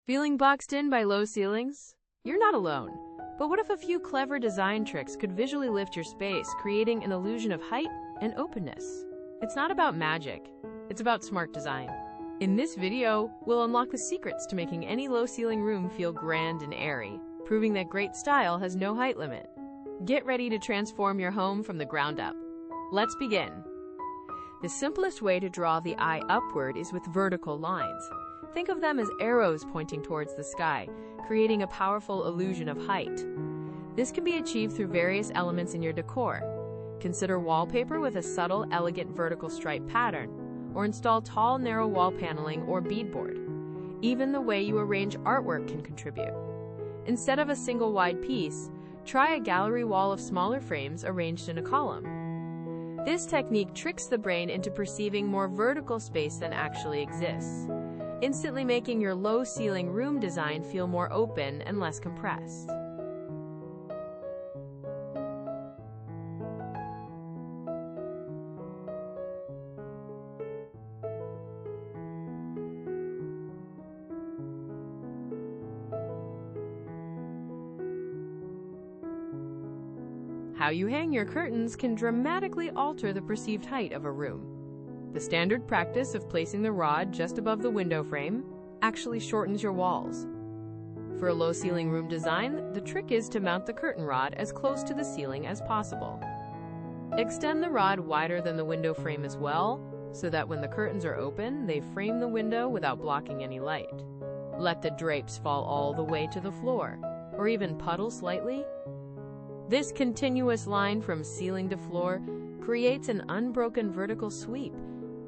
Feeling boxed in by low ceilings? You're not alone. But what if a few clever design tricks could visually lift your space, creating an illusion of height and openness? It's not about magic, it's about smart design. In this video, we'll unlock the secrets to making any low ceiling room feel grand and airy, proving that great style has no height limit. Get ready to transform your home from the ground up. Let's begin. The simplest way to draw the eye upward is with vertical lines. Think of them as arrows pointing towards the sky, creating a powerful illusion of height. This can be achieved through various elements in your decor. Consider wallpaper with a subtle, elegant vertical stripe pattern, or install tall, narrow wall paneling or beadboard. Even the way you arrange artwork can contribute. Instead of a single wide piece, try a gallery wall of smaller frames arranged in a column. This technique tricks the brain into perceiving more vertical space than actually exists, instantly making your low ceiling room design feel more open and less compressed. How you hang your curtains can dramatically alter the perceived height of a room. The standard practice of placing the rod just above the window frame actually shortens your walls. For a low ceiling room design, the trick is to mount the curtain rod as close to the ceiling as possible. Extend the rod wider than the window frame as well, so that when the curtains are open, they frame the window without blocking any light. Let the drapes fall all the way to the floor, or even puddle slightly. This continuous line from ceiling to floor creates an unbroken vertical sweep,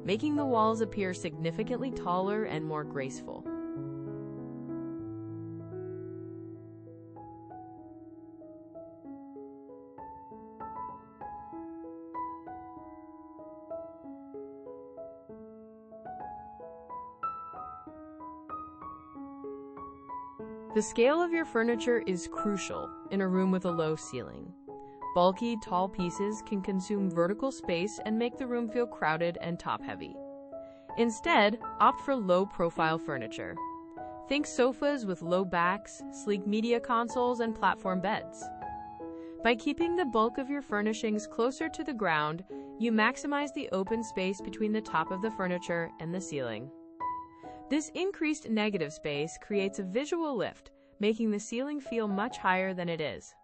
making the walls appear significantly taller and more graceful. The scale of your furniture is crucial in a room with a low ceiling. Bulky, tall pieces can consume vertical space and make the room feel crowded and top-heavy. Instead, opt for low-profile furniture. Think sofas with low backs, sleek media consoles, and platform beds. By keeping the bulk of your furnishings closer to the ground, you maximize the open space between the top of the furniture and the ceiling. This increased negative space creates a visual lift, making the ceiling feel much higher than it is.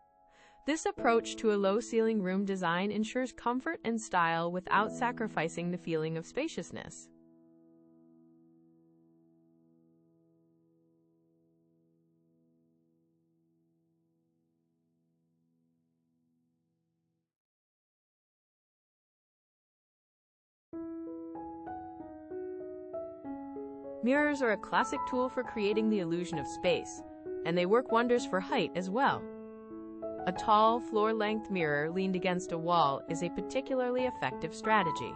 This approach to a low ceiling room design ensures comfort and style without sacrificing the feeling of spaciousness. Mirrors are a classic tool for creating the illusion of space, and they work wonders for height as well. A tall, floor-length mirror leaned against a wall is a particularly effective strategy.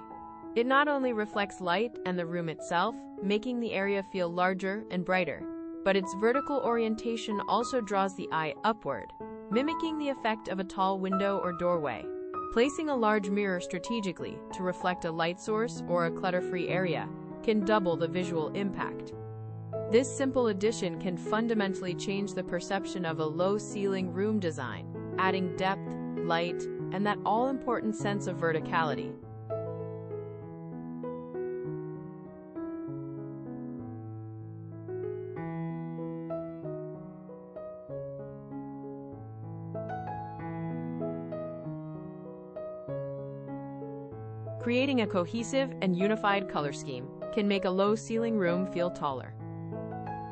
It not only reflects light and the room itself, making the area feel larger and brighter, but its vertical orientation also draws the eye upward, mimicking the effect of a tall window or doorway. Placing a large mirror strategically to reflect a light source or a clutter-free area can double the visual impact. This simple addition can fundamentally change the perception of a low ceiling room design, adding depth, light, and that all-important sense of verticality. Creating a cohesive and unified color scheme can make a low ceiling room feel taller.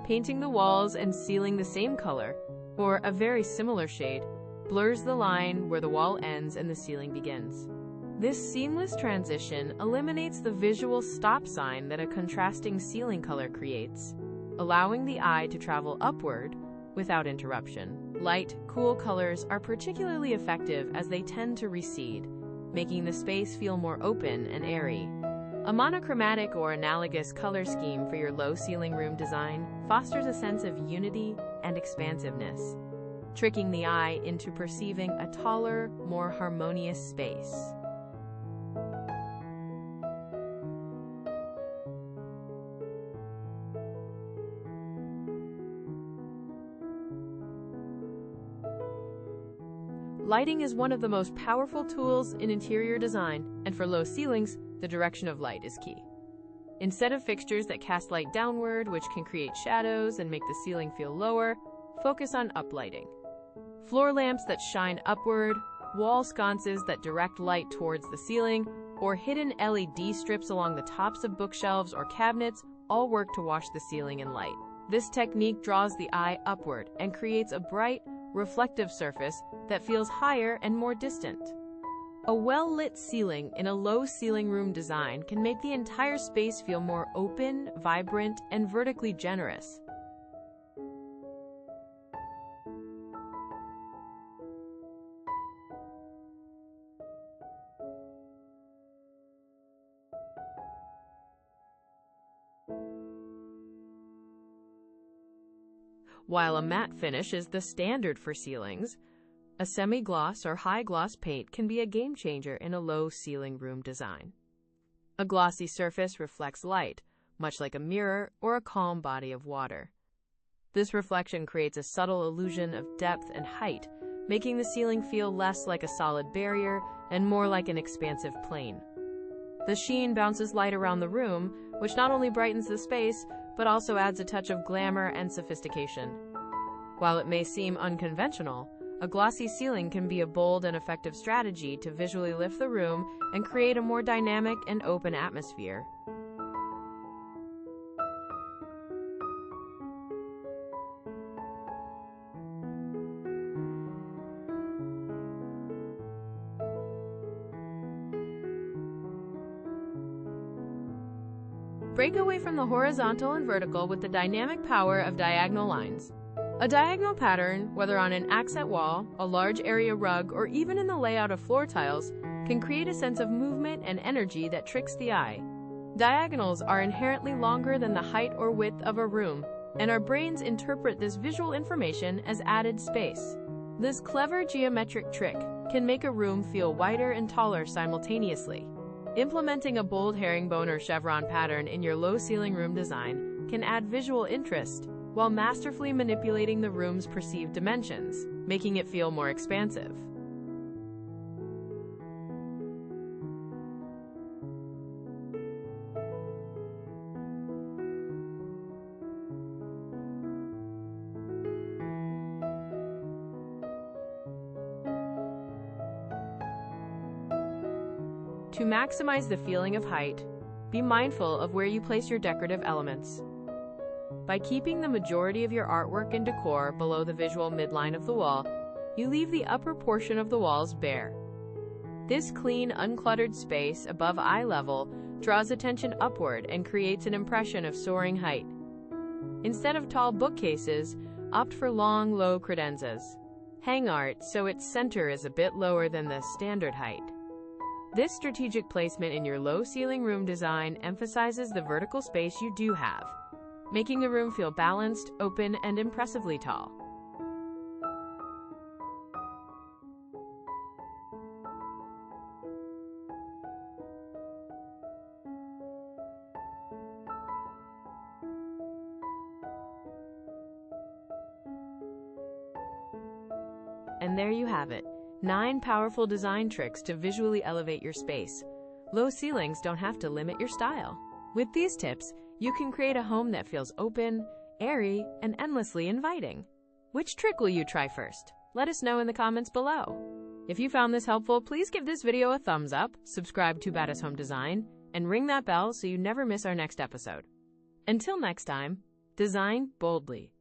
Painting the walls and ceiling the same color, or a very similar shade, blurs the line where the wall ends and the ceiling begins. This seamless transition eliminates the visual stop sign that a contrasting ceiling color creates, allowing the eye to travel upward without interruption. Light, cool colors are particularly effective as they tend to recede, making the space feel more open and airy. A monochromatic or analogous color scheme for your low ceiling room design fosters a sense of unity and expansiveness, tricking the eye into perceiving a taller, more harmonious space. Lighting is one of the most powerful tools in interior design, and for low ceilings, the direction of light is key. Instead of fixtures that cast light downward, which can create shadows and make the ceiling feel lower, focus on uplighting. Floor lamps that shine upward, wall sconces that direct light towards the ceiling, or hidden LED strips along the tops of bookshelves or cabinets all work to wash the ceiling in light. This technique draws the eye upward and creates a bright, reflective surface that feels higher and more distant. A well-lit ceiling in a low ceiling room design can make the entire space feel more open, vibrant, and vertically generous. While a matte finish is the standard for ceilings, a semi-gloss or high-gloss paint can be a game-changer in a low ceiling room design. A glossy surface reflects light, much like a mirror or a calm body of water. This reflection creates a subtle illusion of depth and height, making the ceiling feel less like a solid barrier and more like an expansive plane. The sheen bounces light around the room, which not only brightens the space, but also adds a touch of glamour and sophistication. While it may seem unconventional, a glossy ceiling can be a bold and effective strategy to visually lift the room and create a more dynamic and open atmosphere. Break away from the horizontal and vertical with the dynamic power of diagonal lines. A diagonal pattern, whether on an accent wall, a large area rug, or even in the layout of floor tiles, can create a sense of movement and energy that tricks the eye. Diagonals are inherently longer than the height or width of a room, and our brains interpret this visual information as added space. This clever geometric trick can make a room feel wider and taller simultaneously. Implementing a bold herringbone or chevron pattern in your low ceiling room design can add visual interest while masterfully manipulating the room's perceived dimensions, making it feel more expansive. To maximize the feeling of height, be mindful of where you place your decorative elements. By keeping the majority of your artwork and decor below the visual midline of the wall, you leave the upper portion of the walls bare. This clean, uncluttered space above eye level draws attention upward and creates an impression of soaring height. Instead of tall bookcases, opt for long, low credenzas. Hang art so its center is a bit lower than the standard height. This strategic placement in your low ceiling room design emphasizes the vertical space you do have, making the room feel balanced, open, and impressively tall. And there you have it. 9 powerful design tricks to visually elevate your space. Low ceilings don't have to limit your style. With these tips, you can create a home that feels open, airy, and endlessly inviting. Which trick will you try first? Let us know in the comments below. If you found this helpful, please give this video a thumbs up, subscribe to Badas Home Design, and ring that bell so you never miss our next episode. Until next time, design boldly.